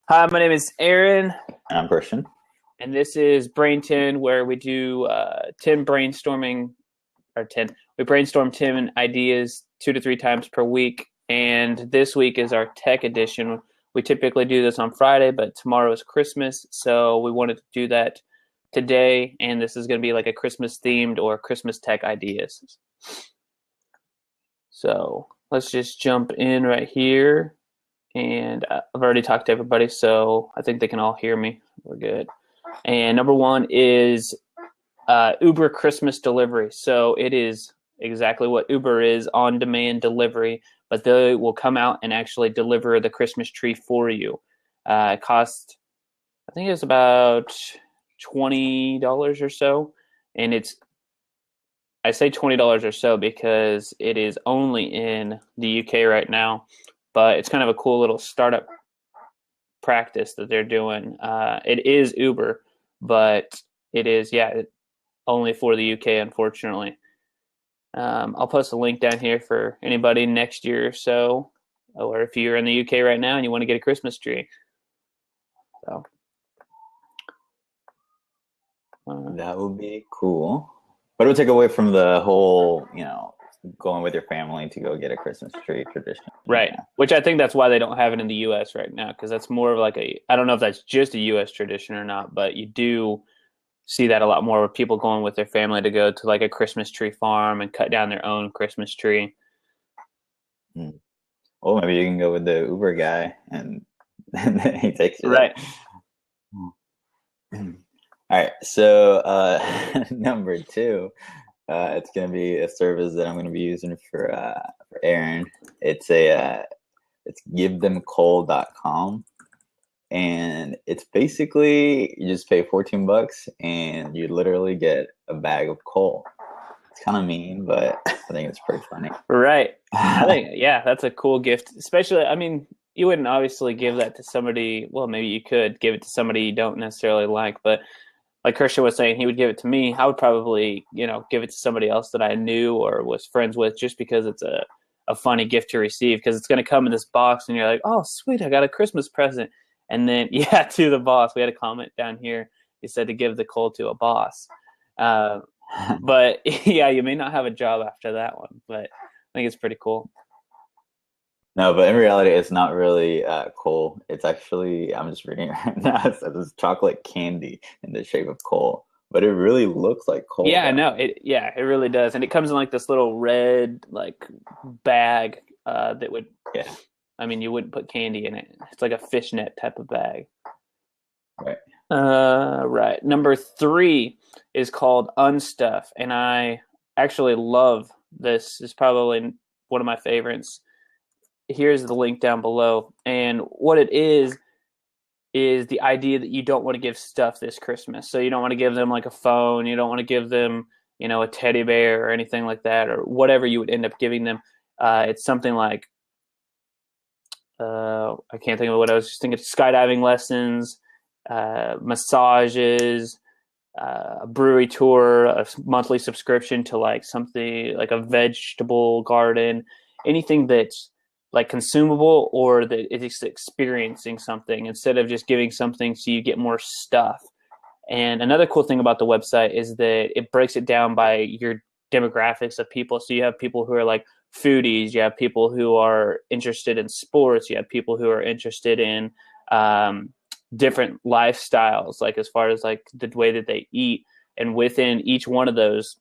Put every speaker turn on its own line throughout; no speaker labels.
Hi, my name is Aaron,
And I'm Christian.
and this is Brain 10, where we do 10 brainstorming, or 10. We brainstorm 10 ideas 2 to 3 times per week, and this week is our tech edition. We typically do this on Friday, but tomorrow is Christmas, so we wanted to do that today, and this is going to be like a Christmas themed or Christmas tech ideas. So let's just jump in right here. And I've already talked to everybody, so I think they can all hear me. We're good. And number one is Uber Christmas delivery. So it is exactly what Uber is, on-demand delivery, but they will come out and actually deliver the Christmas tree for you. It costs, I think it's about $20 or so, and I say $20 or so because it is only in the UK right now, but it's kind of a cool little startup practice that they're doing. It is Uber, but it is only for the UK, unfortunately. I'll post a link down here for anybody next year or so, or if you're in the UK right now and you want to get a Christmas tree. So
That would be cool. But it would take away from the whole, going with your family to go get a Christmas tree tradition.
right, which I think that's why they don't have it in the US right now, because that's more of like I don't know if that's just a US tradition or not, but you do see that a lot more with people going with their family to go to like a Christmas tree farm and cut down their own Christmas tree.
Hmm. Well, maybe you can go with the Uber guy and then he takes you there.
Right.
All right. So number two, it's gonna be a service that I'm gonna be using for Aaron. It's givethemcoal.com. And it's basically you just pay 14 bucks and you literally get a bag of coal. It's kind of mean, but I think it's pretty funny.
Right. I think, yeah, that's a cool gift. Especially, I mean, you wouldn't obviously give that to somebody. Well, maybe you could give it to somebody you don't necessarily like, but like Christian was saying, he would give it to me. I would probably, give it to somebody else that I knew or was friends with, just because it's a funny gift to receive, because it's going to come in this box and you're like, oh, sweet, I got a Christmas present. And then, yeah, to the boss. We had a comment down here. He said to give the coal to a boss. Uh, but yeah, you may not have a job after that one, but I think it's pretty cool.
No, but in reality, it's not really coal. It's actually, I'm just reading it right now. It says it's chocolate candy in the shape of coal, but it really looks like coal,
Yeah,
though.
no, it really does, and it comes in like this little red like bag that would,
Yeah,
I mean, you wouldn't put candy in it. It's like a fishnet type of bag.
right.
Right. Number three is called Unstuff, and I actually love this. It's probably one of my favorites. Here's the link down below, and what it is the idea that you don't want to give stuff this Christmas. So you don't want to give them like a phone, you don't want to give them, a teddy bear or anything like that, or whatever you would end up giving them. It's something like I can't think of what I was just thinking. Skydiving lessons, massages, a brewery tour, a monthly subscription to like something like a vegetable garden, anything that's like consumable or that is experiencing something instead of just giving something so you get more stuff. And another cool thing about the website is that it breaks it down by your demographics of people. So you have people who are like foodies, you have people who are interested in sports, you have people who are interested in different lifestyles, like as far as like the way that they eat. And within each one of those,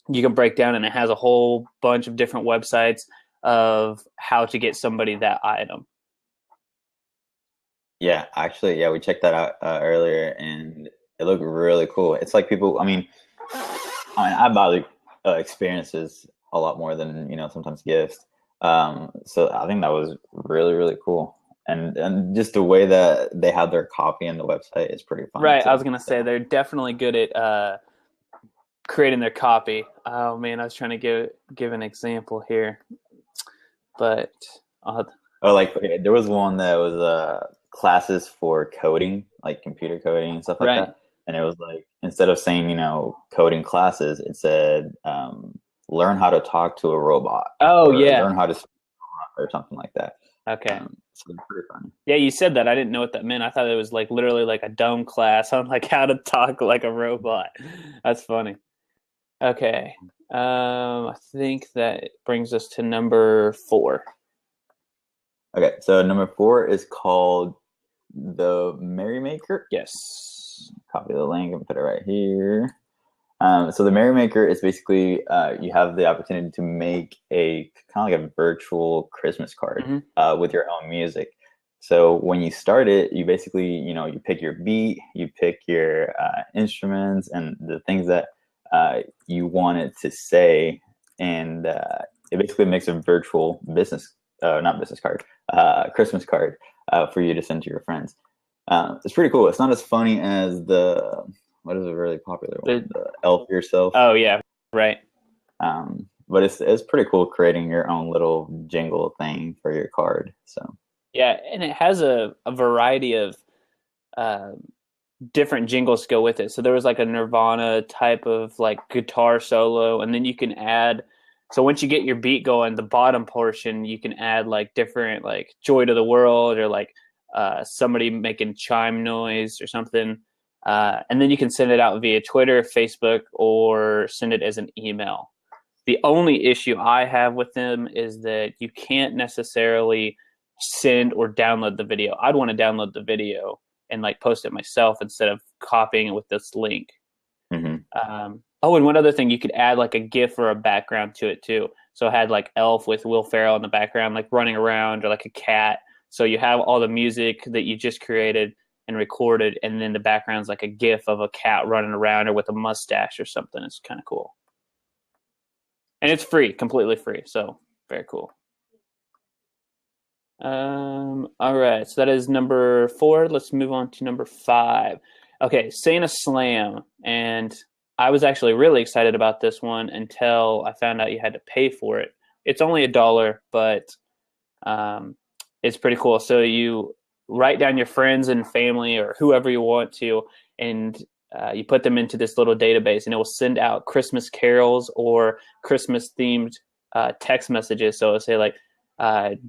you can break down, and it has a whole bunch of different websites of how to get somebody that item.
Yeah, actually, yeah, we checked that out earlier, and it looked really cool. It's like people. I value experiences a lot more than sometimes gifts. So I think that was really really cool, and just the way that they have their copy on the website is pretty funny
Right. I
too.
was gonna say
So
they're definitely good at creating their copy. Oh man, I was trying to give an example here, but I'll,
or like okay, there was one that was classes for coding, like computer coding and stuff like
right.
that. And it was like instead of saying coding classes, it said learn how to talk to a robot
Oh
or
yeah,
learn how to speak or something like that.
Okay.
So it's pretty funny.
Yeah, you said that. I didn't know what that meant. I thought it was like literally like a dumb class on like how to talk like a robot. That's funny. Okay. I think that brings us to number 4.
Okay, so number 4 is called the Merrymaker.
Yes.
Copy the link and put it right here. So the Merrymaker is basically you have the opportunity to make a kind of like a virtual Christmas card with your own music. So when you start it, you basically you pick your beat, you pick your instruments, and the things that you want it to say, and it basically makes a virtual not business card, Christmas card for you to send to your friends. It's pretty cool. It's not as funny as what is a really popular one? The Elf Yourself.
Oh yeah, right.
But it's pretty cool creating your own little jingle thing for your card. So
Yeah, and it has a variety of uh, different jingles go with it. So there was like a Nirvana type of like guitar solo, and then you can add. So once you get your beat going, the bottom portion you can add like different like "Joy to the World" or like somebody making chime noise or something, and then you can send it out via Twitter, Facebook, or send it as an email. The only issue I have with them is that you can't necessarily send or download the video. I'd want to download the video and like post it myself instead of copying it with this link. Oh, and one other thing, you could add like a GIF or a background to it too. So it had like Elf with Will Ferrell in the background, like running around, or like a cat. So you have all the music that you just created and recorded, and then the background's like a GIF of a cat running around or with a mustache or something. It's kind of cool. And it's free, completely free. So very cool. All right, so that is number 4. Let's move on to number 5. Okay, Santa Slam. And I was actually really excited about this one until I found out you had to pay for it. It's only $1, but it's pretty cool. So you write down your friends and family or whoever you want to, and you put them into this little database, and it will send out Christmas carols or Christmas themed text messages. So it'll say like,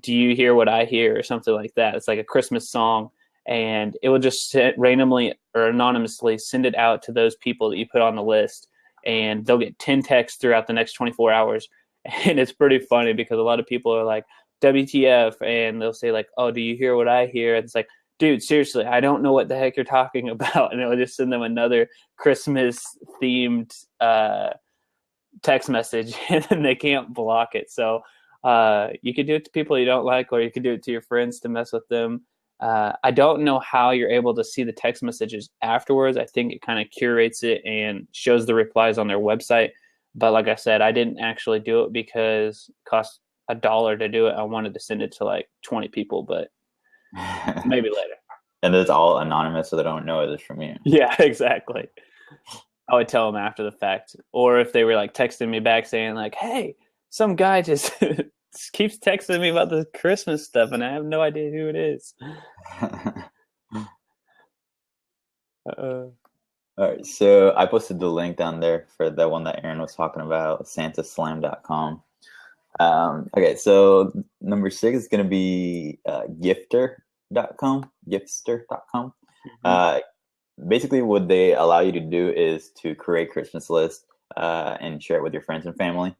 do you hear what I hear, or something like that. It's like a Christmas song, and it will just randomly or anonymously send it out to those people that you put on the list, and they'll get 10 texts throughout the next 24 hours. And it's pretty funny because a lot of people are like, WTF, and they'll say like, oh, do you hear what I hear? And it's like, dude, seriously, I don't know what the heck you're talking about. And it will just send them another Christmas themed text message, and then they can't block it. So you could do it to people you don't like, or you could do it to your friends to mess with them. I don't know how you're able to see the text messages afterwards. I think it kind of curates it and shows the replies on their website. But like I said, I didn't actually do it because it cost $1 to do it. I wanted to send it to like 20 people, but maybe later.
And it's all anonymous, so they don't know it's from you.
Yeah, exactly. I would tell them after the fact. Or if they were like texting me back saying like, hey, some guy just keeps texting me about the Christmas stuff and I have no idea who it is.
All right, so I posted the link down there for the one that Aaron was talking about, santaslam.com. Okay, so number 6 is going to be gifter.com. Basically, what they allow you to do is to create Christmas lists and share it with your friends and family.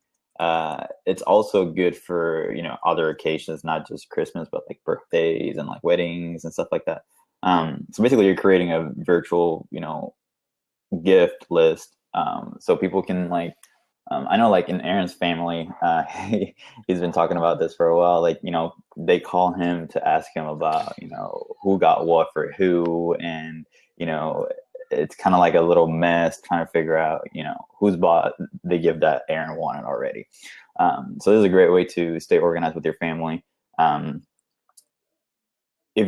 It's also good for other occasions, not just Christmas, but like birthdays and like weddings and stuff like that. So basically, you're creating a virtual gift list, so people can like. I know, like in Aaron's family, he's been talking about this for a while. Like, they call him to ask him about, who got what for who, and it's kind of like a little mess trying to figure out, who's bought the gift that Aaron wanted already. So this is a great way to stay organized with your family. If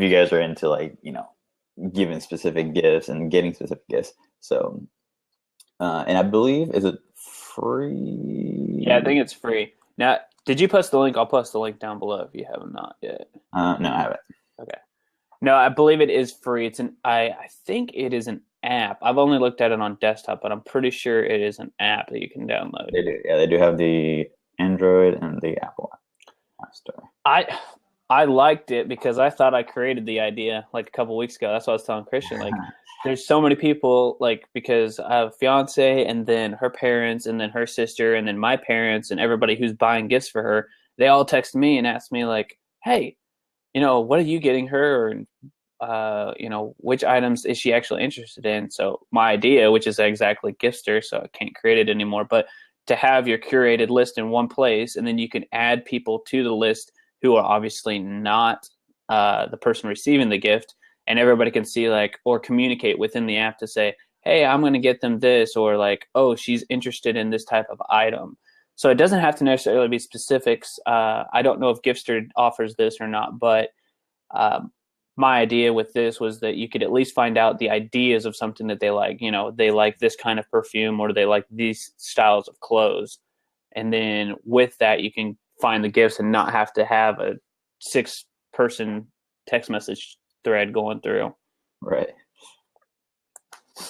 you guys are into like, giving specific gifts and getting specific gifts. So, and I believe, is it free?
Yeah, I think it's free. Now, did you post the link? I'll post the link down below if you haven't not yet.
No, I haven't.
Okay. No, I believe it is free. I think it is an app. I've only looked at it on desktop, but I'm pretty sure it is an app that you can download.
They do. Yeah, they do have the Android and the Apple App Store.
I liked it because I thought I created the idea like a couple weeks ago. That's what I was telling Christian. Like, there's so many people, like, because I have a fiance and then her parents and then her sister and then my parents and everybody who's buying gifts for her. They all text me and ask me, like, hey, what are you getting her? Or, which items is she actually interested in? So my idea, which is exactly Gifster, so I can't create it anymore, but to have your curated list in one place, and then you can add people to the list who are obviously not the person receiving the gift, and everybody can see, like, or communicate within the app to say, hey, I'm going to get them this, or like, oh, she's interested in this type of item. So it doesn't have to necessarily be specifics. I don't know if Gifster offers this or not, but um, my idea with this was that you could at least find out the ideas of something that they like. They like this kind of perfume or they like these styles of clothes. And then with that, you can find the gifts and not have to have a 6-person text message thread going through.
Right.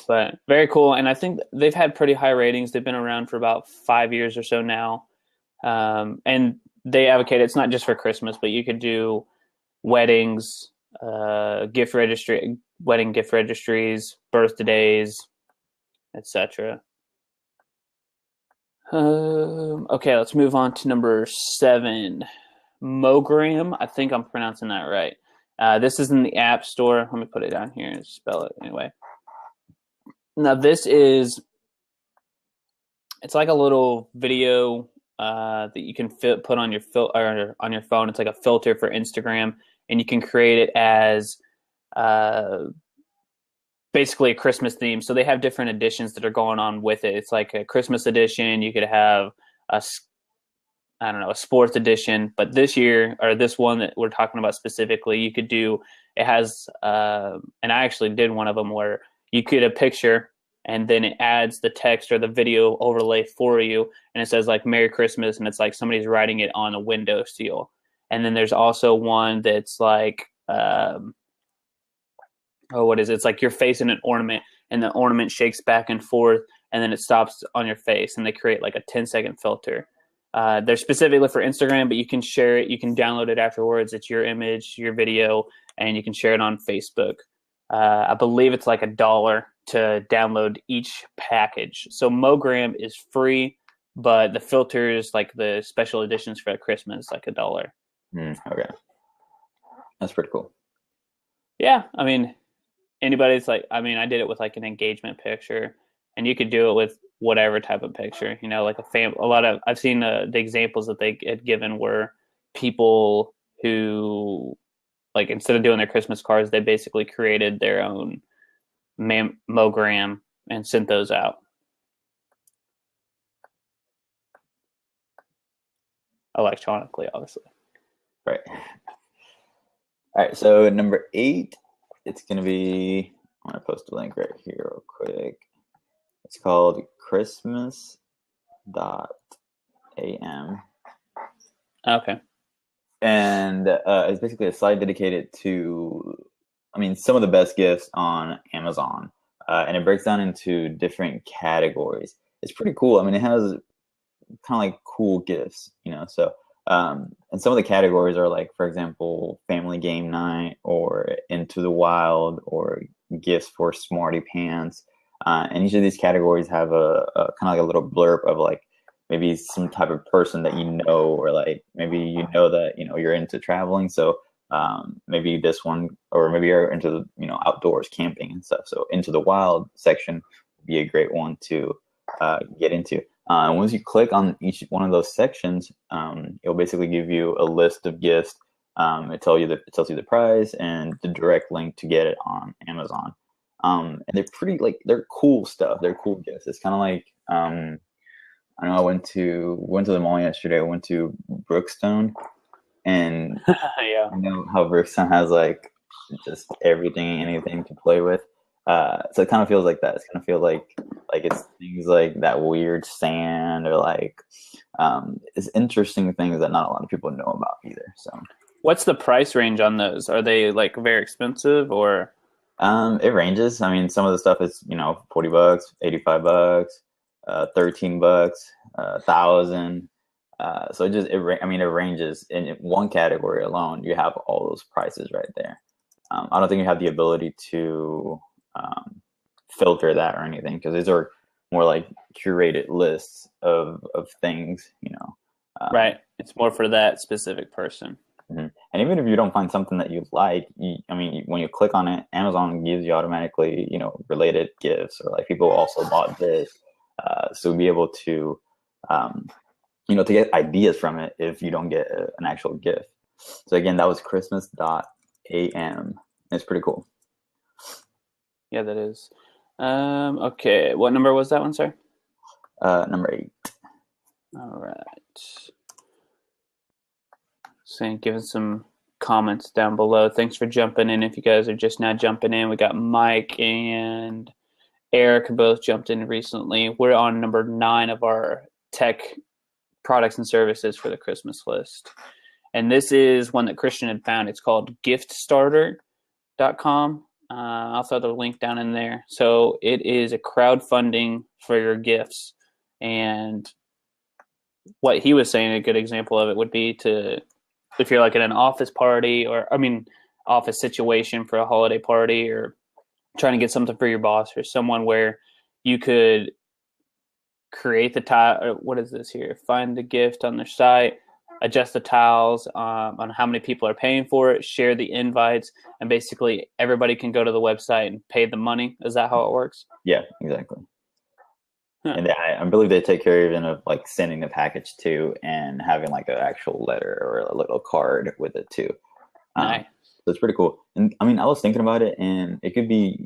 But very cool. And I think they've had pretty high ratings. They've been around for about 5 years or so now. And they advocate it's not just for Christmas, but you could do weddings, wedding gift registries, birthdays, etc. Okay, let's move on to number 7. Mogram. I think I'm pronouncing that right. This is in the App Store. Let me put it down here and spell it anyway. Now this it's like a little video that you can put on your on your phone. It's like a filter for Instagram, and you can create it as basically a Christmas theme. So they have different editions that are going on with it. It's like a Christmas edition. You could have a sports edition, but this year, or this one that we're talking about specifically, you could do, it has, and I actually did one of them where you could a picture and then it adds the text or the video overlay for you. And it says like Merry Christmas. And it's like somebody's writing it on a window seal. And then there's also one that's like, what is it? It's like you're facing an ornament and the ornament shakes back and forth and then it stops on your face, and they create like a 10-second filter. They're specifically for Instagram, but you can share it. You can download it afterwards. It's your image, your video, and you can share it on Facebook. I believe it's like $1 to download each package. So Mogram is free, but the filters, like the special editions for Christmas, like $1.
Okay. That's pretty cool.
Yeah. I mean, anybody's like, I did it with like an engagement picture, and you could do it with whatever type of picture, like I've seen the examples that they had given were people who, like, instead of doing their Christmas cards, they basically created their own Mogram and sent those out. Electronically, obviously.
Right. All right. So number 8, it's going to be, I'm going to post a link right here real quick. It's called Christmas.Am.
Okay.
And it's basically a site dedicated to, some of the best gifts on Amazon. And it breaks down into different categories. It's pretty cool. It has kind of like cool gifts, so and some of the categories are like, for example, family game night or Into the Wild or gifts for Smarty Pants. And each of these categories have a kind of like a little blurb of like maybe some type of person that or like maybe that you're into traveling, so maybe this one, or maybe you're into outdoors camping and stuff. So Into the Wild section would be a great one to get into. And once you click on each one of those sections, it'll basically give you a list of gifts. It tells you the price and the direct link to get it on Amazon. And they're pretty, like, they're cool stuff. They're cool gifts. It's kind of like, I know I went to the mall yesterday. I went to Brookstone, and
yeah,
how Brookstone has like just everything, anything to play with. So it kind of feels like that. It kind of feels like it's things like that weird sand, or like it's interesting things that not a lot of people know about either. So,
what's the price range on those? Are they like very expensive, or?
It ranges. Some of the stuff is $40, $85, $13, $1,000. So it ranges in one category alone. You have all those prices right there. I don't think you have the ability to filter that or anything, because these are more like curated lists of things, you know.
Right. It's more for that specific person.
And even if you don't find something that you like, when you click on it, Amazon gives you automatically, related gifts, or like people also bought this. So be able to, to get ideas from it if you don't get an actual gift. So again, that was Christmas.am. It's pretty cool.
Yeah, that is. Okay, what number was that one, sir?
Number 8.
All right. So giving some comments down below. Thanks for jumping in. If you guys are just now jumping in, we got Mike and Eric who both jumped in recently. We're on number 9 of our tech products and services for the Christmas list. And this is one that Christian had found. It's called giftstarter.com. I'll throw the link down in there. So it is a crowdfunding for your gifts. And what he was saying, a good example of it would be if you're like at an office party office situation for a holiday party, or trying to get something for your boss or someone, where you could create the tile. What is this here? Find the gift on their site, adjust the tiles on how many people are paying for it, share the invites, and basically everybody can go to the website and pay the money. Is that how it works?
Yeah, exactly. Huh. And I believe they take care even of like sending the package too, and having like an actual letter or a little card with it too.
Nice.
So it's pretty cool. And I was thinking about it, and it could be,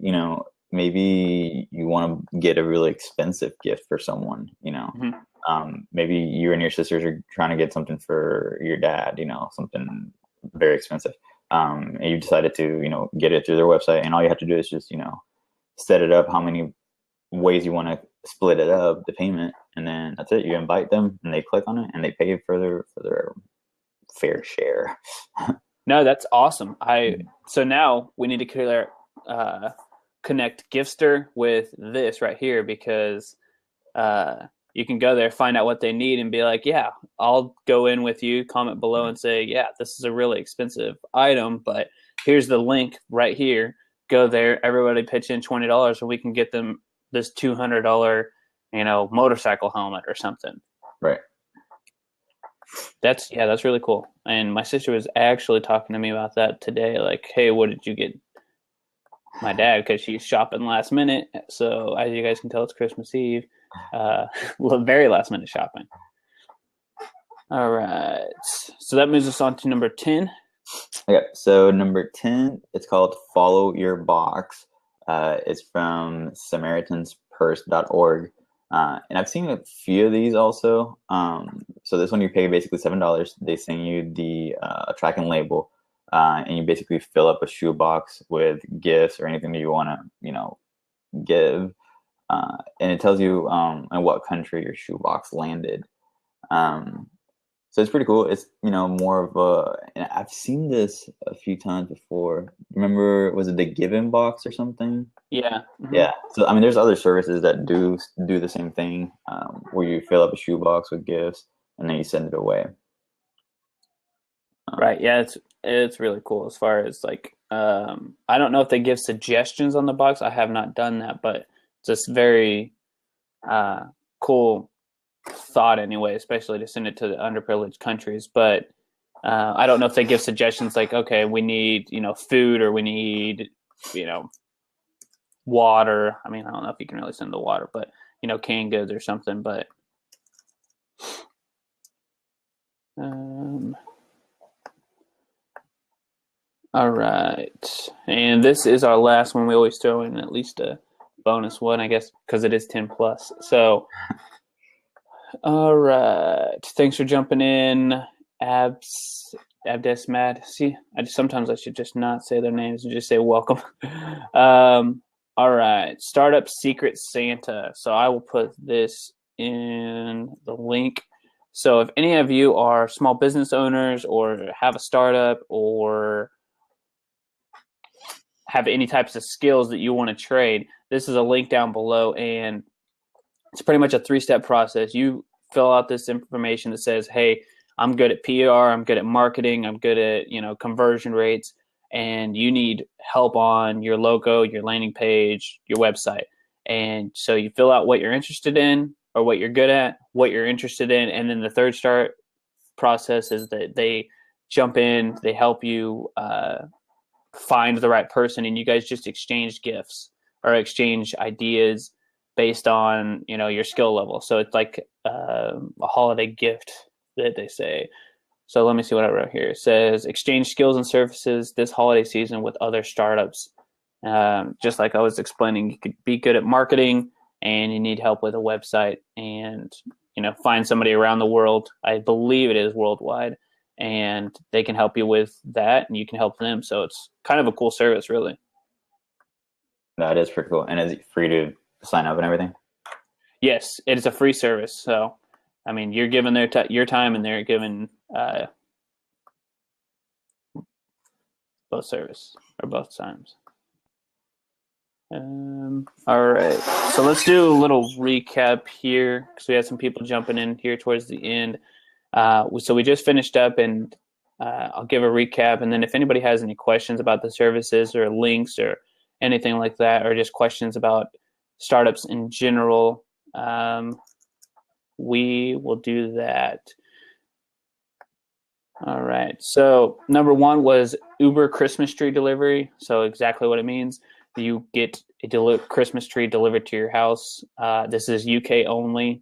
maybe you want to get a really expensive gift for someone, maybe you and your sisters are trying to get something for your dad, something very expensive. And you decided to, get it through their website, and all you have to do is just, set it up how many ways you want to split it up, the payment, and then that's it. You invite them, and they click on it, and they pay for their fair share.
No, that's awesome. So now we need to connect Gifster with this right here, because you can go there, find out what they need, and be like, yeah, I'll go in with you, comment below and say, yeah, this is a really expensive item, but here's the link right here. Go there, everybody pitch in $20, and we can get them this $200, motorcycle helmet or something.
Right.
That's really cool. And my sister was actually talking to me about that today. Like, hey, what did you get my dad? Because she's shopping last minute. So as you guys can tell, it's Christmas Eve. Very last minute shopping. All right. So that moves us on to number 10.
Okay. So number 10, it's called Follow Your Box. It's from SamaritansPurse.org. And I've seen a few of these also. So this one you pay basically $7. They send you the tracking label, and you basically fill up a shoebox with gifts or anything that you want to, give. And it tells you in what country your shoebox landed. So it's pretty cool. It's, more of and I've seen this a few times before. Remember, was it the Given Box or something?
Yeah. Mm-hmm.
Yeah. So, there's other services that do the same thing, where you fill up a shoebox with gifts and then you send it away.
Right. Yeah. It's really cool as far as like, I don't know if they give suggestions on the box. I have not done that, but it's just very cool thought anyway, especially to send it to the underprivileged countries. But I don't know if they give suggestions like, okay, we need, food, or we need, water. I don't know if you can really send the water, but, canned goods or something. But all right. And this is our last one. We always throw in at least a bonus one, I guess, because it is 10 plus. So all right. Thanks for jumping in, Abdesmad. See, sometimes I should just not say their names and just say welcome. All right. Startup Secret Santa. So I will put this in the link. So if any of you are small business owners, or have a startup, or have any types of skills that you want to trade, this is a link down below, and it's pretty much a 3-step process. You fill out this information that says, hey, I'm good at PR, I'm good at marketing, I'm good at, you know, conversion rates, and you need help on your logo, your landing page, your website. And so you fill out what you're interested in or what you're good at, what you're interested in, and then the third start process is that they jump in, they help you find the right person, and you guys just exchange gifts or exchange ideas based on, you know, your skill level. So it's like a holiday gift that they say. So let me see what I wrote here. It says exchange skills and services this holiday season with other startups. Just like I was explaining, you could be good at marketing and you need help with a website, and, you know, find somebody around the world. I believe it is worldwide, and they can help you with that, and you can help them. So it's kind of a cool service, really.
That is pretty cool. And is it free to sign up and everything?
Yes, it is a free service. So, I mean, you're giving your time, and they're giving both service or both times. All right, so let's do a little recap here because we had some people jumping in here towards the end. So we just finished up, and I'll give a recap, and then if anybody has any questions about the services or links or anything like that, or just questions about startups in general, we will do that. All right, so number one was Uber Christmas tree delivery. So exactly what it means. You get a Christmas tree delivered to your house. This is UK only.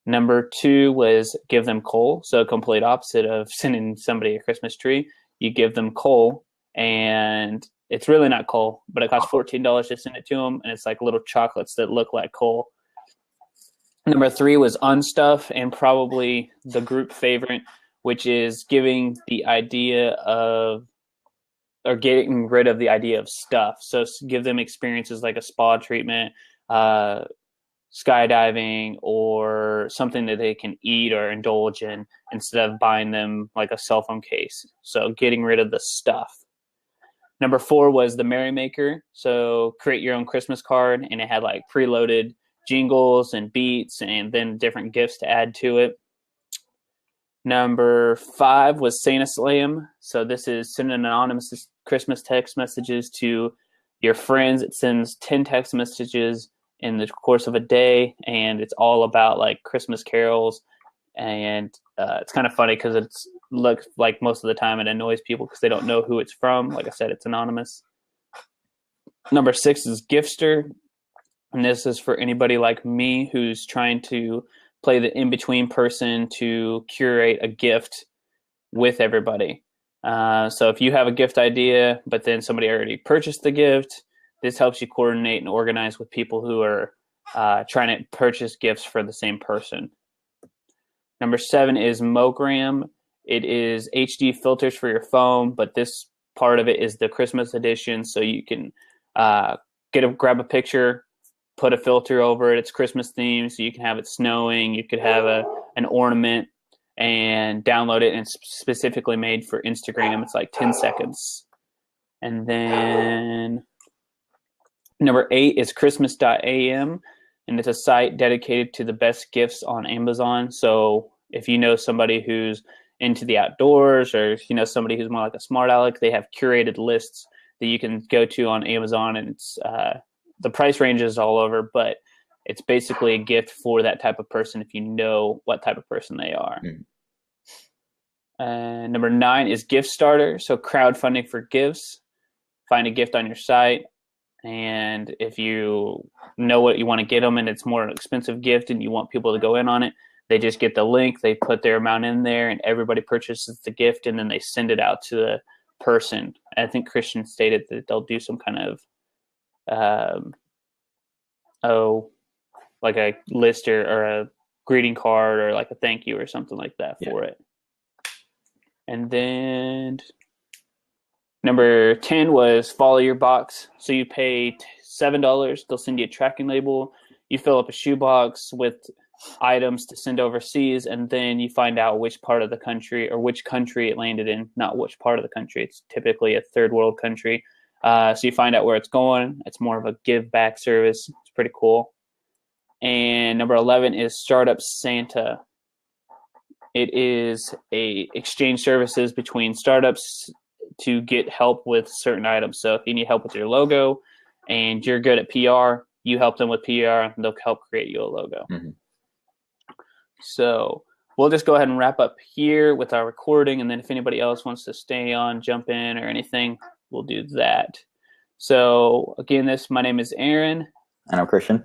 Number two was give them coal. So a complete opposite of sending somebody a Christmas tree. You give them coal, and it's really not coal, but it costs $14 to send it to them, and it's like little chocolates that look like coal. Number three was Unstuff, and probably the group favorite, which is giving the idea of, or getting rid of the idea of stuff. So give them experiences like a spa treatment, skydiving, or something that they can eat or indulge in instead of buying them like a cell phone case. So getting rid of the stuff. Number four was the Merrymaker. So create your own Christmas card, and it had like preloaded jingles and beats and then different gifts to add to it. Number five was Santa Slam. So this is sending anonymous Christmas text messages to your friends. It sends 10 text messages in the course of a day, and it's all about like Christmas carols. And it's kind of funny because it's looks like most of the time it annoys people because they don't know who it's from. Like I said, it's anonymous. Number six is Giftster. And this is for anybody like me who's trying to play the in-between person to curate a gift with everybody. So if you have a gift idea, but then somebody already purchased the gift, this helps you coordinate and organize with people who are trying to purchase gifts for the same person. Number seven is Mogram. It is HD filters for your phone, but this part of it is the Christmas edition, so you can grab a picture, put a filter over it. It's Christmas themed, so you can have it snowing. You could have an ornament and download it, and it's specifically made for Instagram. It's like 10 seconds. And then number eight is Christmas.am, and it's a site dedicated to the best gifts on Amazon. So if you know somebody who's into the outdoors, or you know somebody who's more like a smart aleck, they have curated lists that you can go to on Amazon, and it's the price range is all over, but it's basically a gift for that type of person if you know what type of person they are. Number nine is Gift Starter. So crowdfunding for gifts. Find a gift on your site, and if you know what you want to get them and it's more an expensive gift and you want people to go in on it, they just get the link, they put their amount in there, and everybody purchases the gift, and then they send it out to the person. I think Christian stated that they'll do some kind of like a list or a greeting card or like a thank you or something like that for it. And then number 10 was follow your box. So you pay $7, they'll send you a tracking label. You fill up a shoebox with items to send overseas, and then you find out which part of the country or which country it landed in, not which part of the country. It's typically a third world country. So you find out where it's going. It's more of a give back service. It's pretty cool. And number 11 is Startup Santa. It is a exchange services between startups to get help with certain items. So if you need help with your logo and you're good at PR, you help them with PR and they'll help create you a logo.
Mm-hmm.
So we'll just go ahead and wrap up here with our recording. And then if anybody else wants to stay on, jump in or anything, we'll do that. So again, my name is Aaron.
And I'm Christian.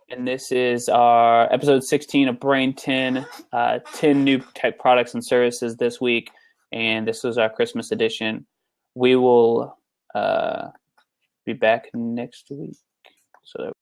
And this is our episode 16 of Brain 10, 10 new tech products and services this week. And this was our Christmas edition. We will be back next week. So